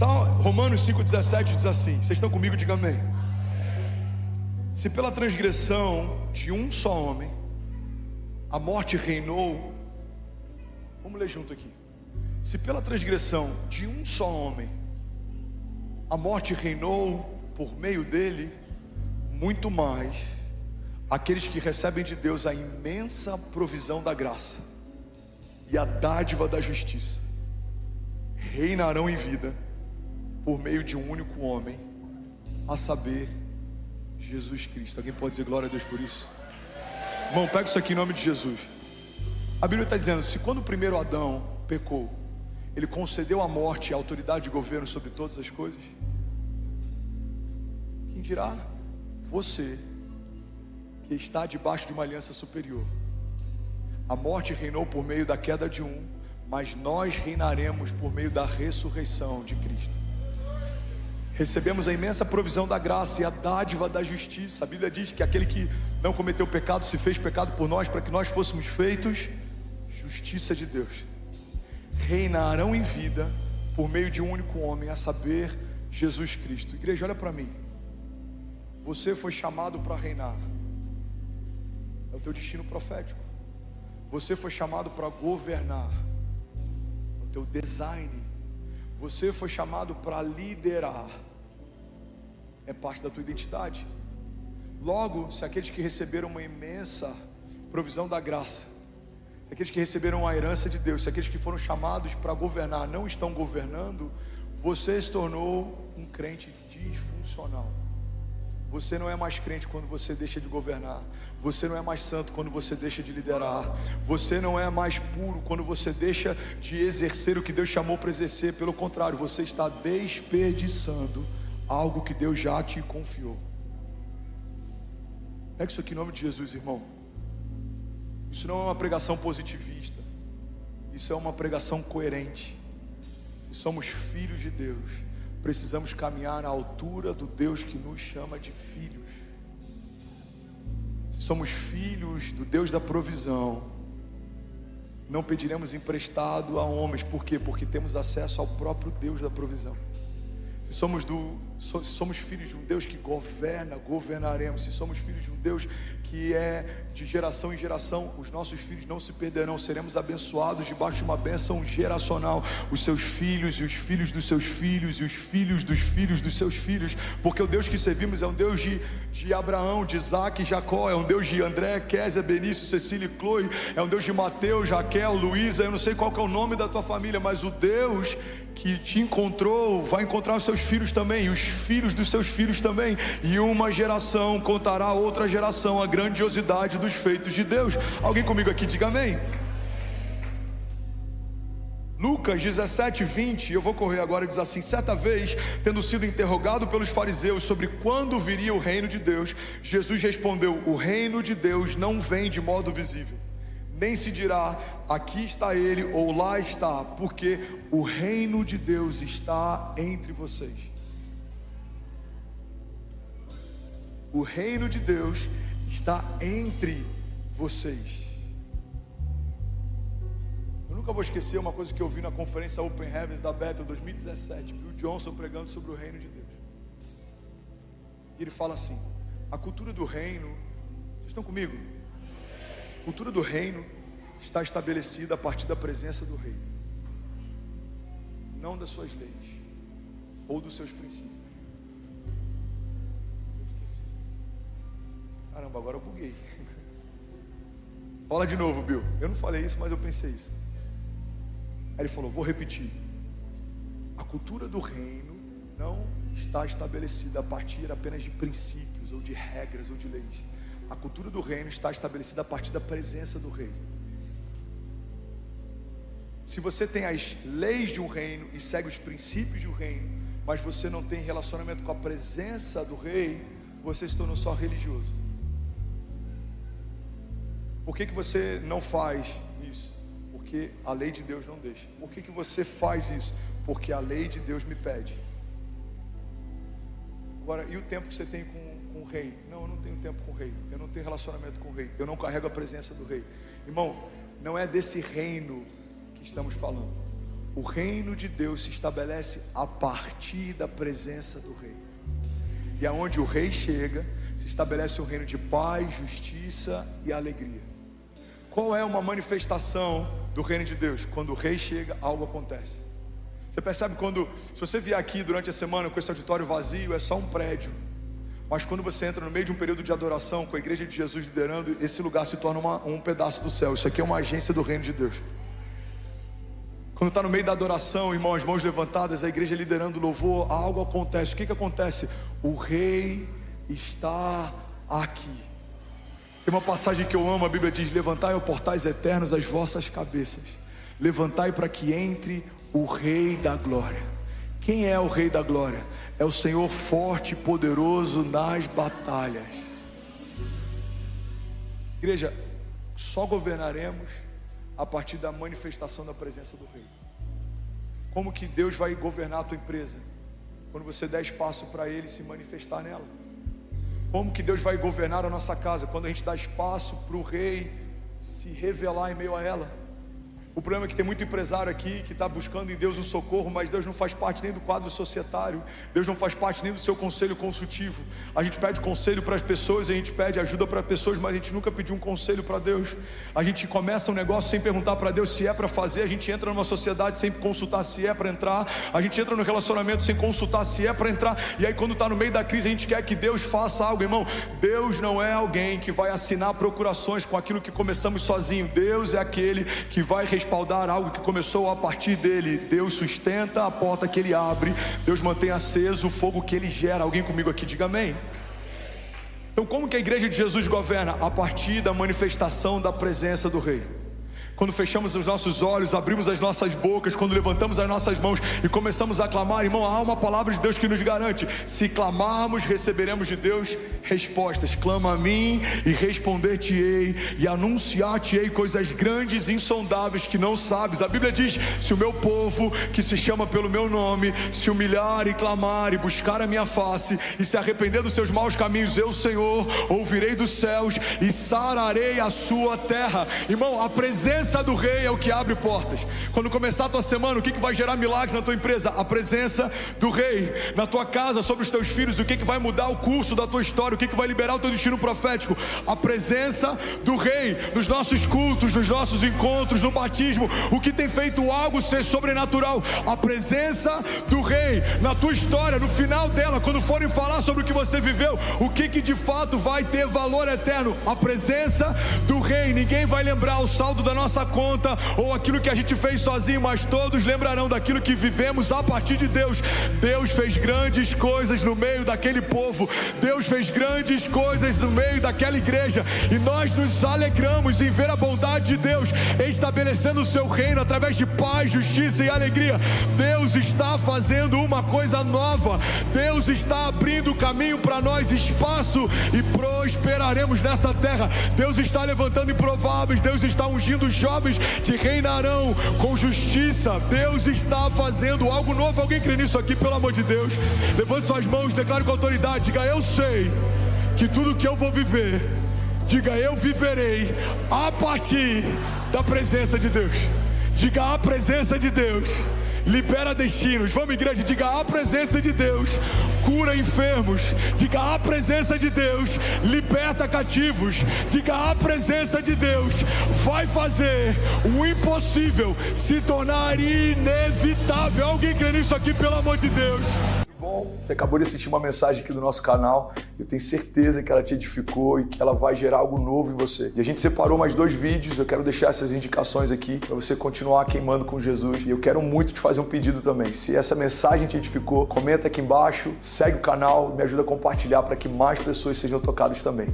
Romanos 5,17 diz assim, vocês estão comigo? Diga amém. Se pela transgressão de um só homem a morte reinou, vamos ler junto aqui. Se pela transgressão de um só homem a morte reinou por meio dele, muito mais aqueles que recebem de Deus a imensa provisão da graça e a dádiva da justiça reinarão em vida por meio de um único homem, a saber, Jesus Cristo. Alguém pode dizer glória a Deus por isso? Irmão, pega isso aqui em nome de Jesus. A Bíblia está dizendo, se quando o primeiro Adão pecou, ele concedeu a morte e a autoridade de governo sobre todas as coisas, quem dirá você que está debaixo de uma aliança superior? A morte reinou por meio da queda de um, mas nós reinaremos por meio da ressurreição de Cristo. Recebemos a imensa provisão da graça e a dádiva da justiça. A Bíblia diz que aquele que não cometeu pecado se fez pecado por nós, para que nós fôssemos feitos justiça de Deus. Reinarão em vida por meio de um único homem, a saber, Jesus Cristo. Igreja, olha para mim. Você foi chamado para reinar. É o teu destino profético. Você foi chamado para governar. É o teu design. Você foi chamado para liderar. É parte da tua identidade. Logo, se aqueles que receberam uma imensa provisão da graça, se aqueles que receberam a herança de Deus, se aqueles que foram chamados para governar não estão governando, você se tornou um crente disfuncional. Você não é mais crente quando você deixa de governar. Você não é mais santo quando você deixa de liderar. Você não é mais puro quando você deixa de exercer o que Deus chamou para exercer. Pelo contrário, você está desperdiçando algo que Deus já te confiou. Pega isso aqui em nome de Jesus, irmão. Isso não é uma pregação positivista. Isso é uma pregação coerente. Se somos filhos de Deus, precisamos caminhar à altura do Deus que nos chama de filhos. Se somos filhos do Deus da provisão, não pediremos emprestado a homens. Por quê? Porque temos acesso ao próprio Deus da provisão. Se somos filhos de um Deus que governa, governaremos. Se somos filhos de um Deus que é de geração em geração, os nossos filhos não se perderão. Seremos abençoados debaixo de uma bênção geracional. Os seus filhos e os filhos dos seus filhos e os filhos dos filhos dos seus filhos. Porque o Deus que servimos é um Deus de Abraão, de Isaac e Jacó. É um Deus de André, Kézia, Benício, Cecília e Chloe. É um Deus de Mateus, Raquel, Luísa. Eu não sei qual que é o nome da tua família, mas o Deus que te encontrou vai encontrar os seus filhos também, e os filhos dos seus filhos também, e uma geração contará a outra geração a grandiosidade dos feitos de Deus. Alguém comigo aqui, diga amém. Lucas 17:20, eu vou correr agora, diz assim: certa vez, tendo sido interrogado pelos fariseus sobre quando viria o reino de Deus, Jesus respondeu: o reino de Deus não vem de modo visível, nem se dirá aqui está ele ou lá está, porque o reino de Deus está entre vocês. O reino de Deus está entre vocês. Eu nunca vou esquecer uma coisa que eu vi na conferência Open Heavens da Bethel 2017, Bill Johnson pregando sobre o reino de Deus. E ele fala assim: a cultura do reino, vocês estão comigo? A cultura do reino está estabelecida a partir da presença do rei, não das suas leis ou dos seus princípios. Eu fiquei assim, caramba, agora eu buguei. Fala de novo, Bill. Eu não falei isso, mas eu pensei isso. Aí ele falou: vou repetir. A cultura do reino não está estabelecida a partir apenas de princípios ou de regras ou de leis. A cultura do reino está estabelecida a partir da presença do rei. Se você tem as leis de um reino e segue os princípios de um reino, mas você não tem relacionamento com a presença do rei, você se tornou só religioso. Por que você não faz isso? Porque a lei de Deus não deixa. Por que você faz isso? Porque a lei de Deus me pede. Agora, e o tempo que você tem com o rei? Não, eu não tenho tempo com o rei. Eu não tenho relacionamento com o rei. Eu não carrego a presença do rei. Irmão, não é desse reino que estamos falando. O reino de Deus se estabelece a partir da presença do rei. E aonde o rei chega, se estabelece um reino de paz, justiça e alegria. Qual é uma manifestação do reino de Deus? Quando o rei chega, algo acontece. Você percebe se você vier aqui durante a semana com esse auditório vazio, é só um prédio. Mas quando você entra no meio de um período de adoração, com a igreja de Jesus liderando, esse lugar se torna um pedaço do céu. Isso aqui é uma agência do reino de Deus. Quando está no meio da adoração, irmão, as mãos levantadas, a igreja liderando o louvor, algo acontece. O que acontece? O rei está aqui. Tem uma passagem que eu amo, a Bíblia diz: levantai, ó portais eternos, as vossas cabeças. Levantai para que entre o Rei da Glória. Quem é o Rei da Glória? É o Senhor forte e poderoso nas batalhas. Igreja, só governaremos a partir da manifestação da presença do Rei. Como que Deus vai governar a tua empresa? Quando você der espaço para Ele se manifestar nela. Como que Deus vai governar a nossa casa? Quando a gente dá espaço para o Rei se revelar em meio a ela. O problema é que tem muito empresário aqui que está buscando em Deus um socorro, mas Deus não faz parte nem do quadro societário, Deus não faz parte nem do seu conselho consultivo. A gente pede conselho para as pessoas, a gente pede ajuda para pessoas, mas a gente nunca pediu um conselho para Deus. A gente começa um negócio sem perguntar para Deus se é para fazer, a gente entra numa sociedade sem consultar se é para entrar, a gente entra no relacionamento sem consultar se é para entrar, e aí quando está no meio da crise a gente quer que Deus faça algo. Irmão, Deus não é alguém que vai assinar procurações com aquilo que começamos sozinho. Deus é aquele que vai respaldar algo que começou a partir dele. Deus sustenta a porta que ele abre, Deus mantém aceso o fogo que ele gera. Alguém comigo aqui, diga amém. Então como que a igreja de Jesus governa? A partir da manifestação da presença do Rei. Quando fechamos os nossos olhos, abrimos as nossas bocas, quando levantamos as nossas mãos e começamos a clamar, irmão, há uma palavra de Deus que nos garante: se clamarmos, receberemos de Deus respostas. Clama a mim e responder-te-ei, e anunciar-te-ei coisas grandes e insondáveis que não sabes. A Bíblia diz: se o meu povo, que se chama pelo meu nome, se humilhar e clamar e buscar a minha face e se arrepender dos seus maus caminhos, eu, Senhor, ouvirei dos céus e sararei a sua terra. Irmão, a presença do Rei é o que abre portas. Quando começar a tua semana, o que vai gerar milagres na tua empresa? A presença do Rei. Na tua casa, sobre os teus filhos, o que vai mudar o curso da tua história? O que vai liberar o teu destino profético? A presença do Rei. Nos nossos cultos, nos nossos encontros, no batismo, o que tem feito algo ser sobrenatural? A presença do Rei. Na tua história, no final dela, quando forem falar sobre o que você viveu, o que de fato vai ter valor eterno? A presença do Rei. Ninguém vai lembrar o saldo da nossa conta ou aquilo que a gente fez sozinho, mas todos lembrarão daquilo que vivemos a partir de Deus. Deus fez grandes coisas no meio daquele povo, Deus fez grandes coisas no meio daquela igreja, e nós nos alegramos em ver a bondade de Deus estabelecendo o seu reino através de paz, justiça e alegria. Deus está fazendo uma coisa nova, Deus está abrindo o caminho para nós, espaço, e prosperaremos nessa terra. Deus está levantando improváveis, Deus está ungindo jovens que reinarão com justiça. Deus está fazendo algo novo. Alguém crê nisso aqui, pelo amor de Deus? Levante suas mãos, declare com autoridade, diga: eu sei que tudo que eu vou viver, diga: eu viverei a partir da presença de Deus. Diga: a presença de Deus libera destinos. Vamos, igreja, diga: a presença de Deus cura enfermos. Diga: a presença de Deus liberta cativos. Diga: a presença de Deus vai fazer o impossível se tornar inevitável. Alguém crê nisso aqui, pelo amor de Deus? Bom, você acabou de assistir uma mensagem aqui do nosso canal. Eu tenho certeza que ela te edificou e que ela vai gerar algo novo em você. E a gente separou mais 2 vídeos. Eu quero deixar essas indicações aqui para você continuar queimando com Jesus. E eu quero muito te fazer um pedido também. Se essa mensagem te edificou, comenta aqui embaixo, segue o canal, me ajuda a compartilhar para que mais pessoas sejam tocadas também.